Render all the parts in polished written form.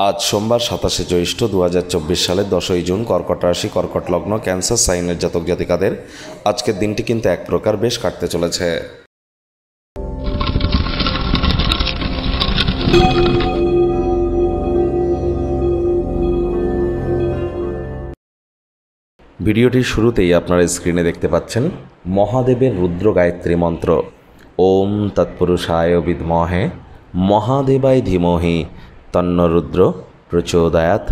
আজ সোমবার 27শে জ্যৈষ্ঠ 2024 সালের 10ই জুন কর্কট রাশি কর্কট লগ্ন ক্যান্সার সাইনের জাতক জাতিকাদের আজকের দিনটি কিন্তু এক প্রকার বেশ কাটতে চলেছে। ভিডিওটির শুরুতেই আপনারা স্ক্রিনে দেখতে পাচ্ছেন মহাদেবের রুদ্র গায়ত্রী মন্ত্র। ওম তৎপুরুষায় বিদ্মহে মহাদেবায় ধীমহি তন্ন রুদ্র প্রচোদয়াৎ।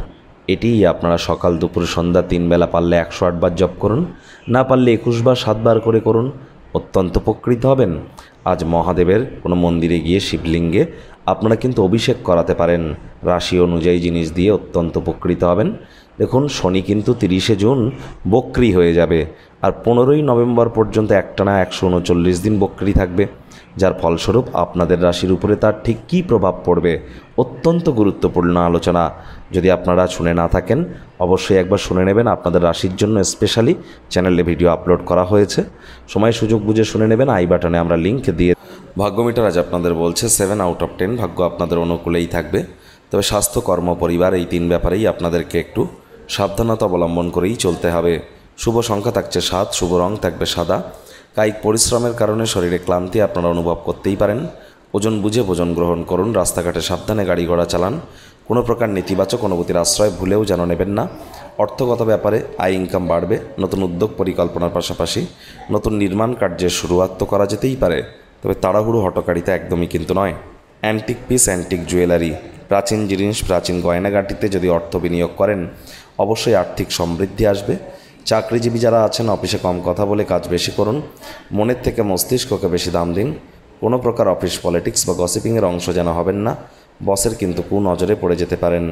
এটিই আপনারা সকাল দুপুর সন্ধ্যা 3 বেলা পারলে 108 বার জপ করুন, না পারলে 21 বার 7 বার করে করুন, অত্যন্ত উপকৃত হবেন। আজ মহাদেবের কোনো মন্দিরে গিয়ে শিবলিঙ্গে আপনারা কিন্তু অভিষেক করাতে পারেন, রাশি অনুযায়ী জিনিস দিয়ে অত্যন্ত উপকৃত হবেন। দেখুন, শনি কিন্তু 30শে জুন বক্রি হয়ে যাবে, আর 15ই নভেম্বর পর্যন্ত একটানা 139 দিন বক্রি থাকবে, যার ফলস্বরূপ আপনাদের রাশির উপরে তার ঠিক কী প্রভাব পড়বে অত্যন্ত গুরুত্বপূর্ণ আলোচনা। যদি আপনারা শুনে না থাকেন অবশ্যই একবার শুনে নেবেন। আপনাদের রাশির জন্য স্পেশালি চ্যানেলে ভিডিও আপলোড করা হয়েছে, সময় সুযোগ বুঝে শুনে নেবেন। আই বাটনে আমরা লিঙ্ক দিয়ে। ভাগ্যমিটার আজ আপনাদের বলছে 7 আউট অফ 10 ভাগ্য আপনাদের অনুকূলেই থাকবে। তবে স্বাস্থ্য, কর্ম, পরিবার এই 3 ব্যাপারেই আপনাদেরকে একটু সাবধানতা অবলম্বন করেই চলতে হবে। শুভ সংখ্যা থাকছে 7, শুভ রং থাকবে সাদা। কায়িক পরিশ্রমের কারণে শরীরে ক্লান্তি আপনারা অনুভব করতেই পারেন। ওজন বুঝে ভোজন গ্রহণ করুন, রাস্তাঘাটে সাবধানে গাড়ি ঘোড়া চালান। কোনো প্রকার নেতিবাচক অনুভূতির আশ্রয় ভুলেও যেন নেবেন না। অর্থগত ব্যাপারে আয় ইনকাম বাড়বে। নতুন উদ্যোগ পরিকল্পনার পাশাপাশি নতুন নির্মাণ কার্যের শুরুয়াত তো করা যেতেই পারে, তবে তাড়াহুড়ো হটকারিতা একদমই কিন্তু নয়। অ্যান্টিক পিস, অ্যান্টিক জুয়েলারি, প্রাচীন জিনিস, প্রাচীন গয়নাগাটিতে যদি অর্থ বিনিয়োগ করেন অবশ্যই আর্থিক সমৃদ্ধি আসবে। চাকরিজীবী যারা আছেন অফিসে কম কথা বলে কাজ বেশি করুন, মনের থেকে মস্তিষ্ককে বেশি দাম দিন। কোনো প্রকার অফিস পলিটিক্স বা গসিপিংয়ের অংশ যেন হবেন না, বসের কিন্তু কুনজরে পড়ে যেতে পারেন।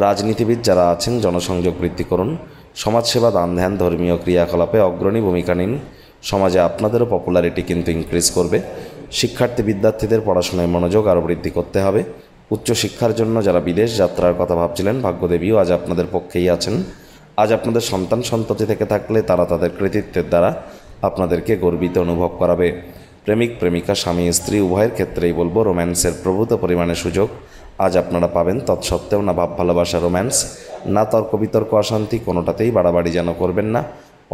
রাজনীতিবিদ যারা আছেন জনসংযোগ বৃদ্ধি করুন, সমাজসেবা, দান ধ্যান, ধর্মীয় ক্রিয়াকলাপে অগ্রণী ভূমিকা নিন। সমাজে আপনাদেরও পপুলারিটি কিন্তু ইনক্রিজ করবে। শিক্ষার্থী বিদ্যার্থীদের পড়াশোনায় মনোযোগ আরও বৃদ্ধি করতে হবে। উচ্চশিক্ষার জন্য যারা বিদেশ যাত্রার কথা ভাবছিলেন ভাগ্যদেবীও আজ আপনাদের পক্ষেই আছেন। আজ আপনাদের সন্তান সন্ততি থেকে থাকলে তারা তাদের কৃতিত্বের দ্বারা আপনাদেরকে গর্বিত অনুভব করাবে। প্রেমিক প্রেমিকা, স্বামী স্ত্রী উভয়ের ক্ষেত্রেই বলবো রোম্যান্সের প্রভূত পরিমাণে সুযোগ আজ আপনারা পাবেন। তৎসত্ত্বেও না ভাব ভালোবাসা, রোম্যান্স, না তর্ক বিতর্ক, অশান্তি, কোনোটাতেই বাড়াবাড়ি যেন করবেন না।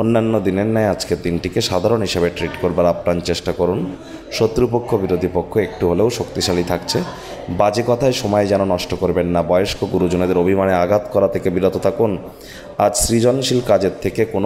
অন্যান্য দিনের ন্যায় আজকের দিনটিকে সাধারণ হিসেবে ট্রিট করবার আপ্রাণ চেষ্টা করুন। শত্রুপক্ষ বিরোধী পক্ষ একটু হলেও শক্তিশালী থাকছে। বাজে কথায় সময় যেন নষ্ট করবেন না। বয়স্ক গুরুজনেদের অভিমানে আঘাত করা থেকে বিরত থাকুন। আজ সৃজনশীল কাজের থেকে কোনো